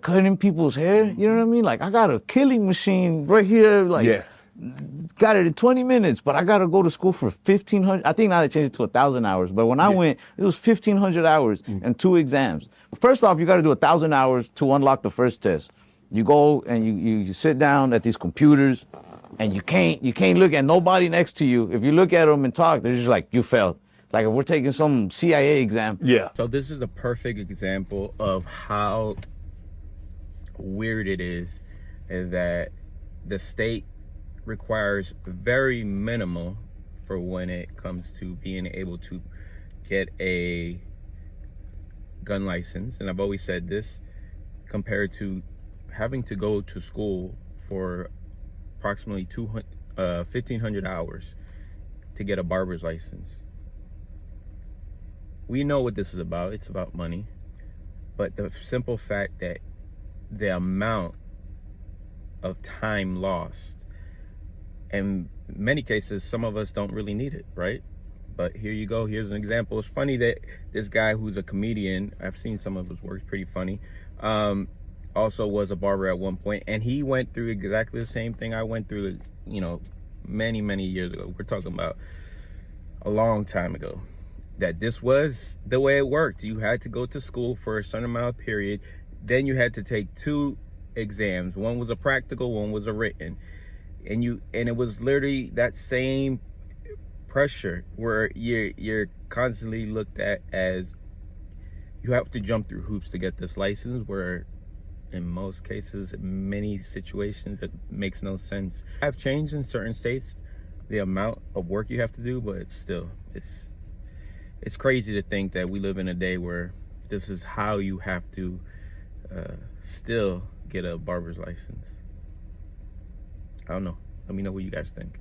cutting people's hair. You know what I mean? Like I got a killing machine right here. Like Yeah. got it in 20 minutes, but I gotta go to school for 1,500. I think now they changed it to 1,000 hours. But when I went, it was 1,500 hours and 2 exams. First off, you gotta do 1,000 hours to unlock the first test. You go and you sit down at these computers, and you can't look at nobody next to you. If you look at them and talk, they're just like, you failed. Like if we're taking some CIA exam. Yeah. So this is a perfect example of how weird it is that the state requires very minimal for when it comes to being able to get a gun license. And I've always said this, compared to having to go to school for approximately 1,500 hours to get a barber's license. We know what this is about. It's about money. But the simple fact that the amount of time lost, in many cases, some of us don't really need it, right? But here you go. Here's an example. It's funny that this guy who's a comedian, I've seen some of his work, pretty funny, also was a barber at one point, and he went through exactly the same thing I went through, you know, many years ago. We're talking about a long time ago. That this was the way it worked. You had to go to school for a certain amount of period. Then you had to take 2 exams. One was a practical, one was a written. And it was literally that same pressure where you're constantly looked at as you have to jump through hoops to get this license, where in most cases, many situations, it makes no sense. I've changed in certain states the amount of work you have to do, but still, it's crazy to think that we live in a day where this is how you have to still get a barber's license. I don't know. Let me know what you guys think.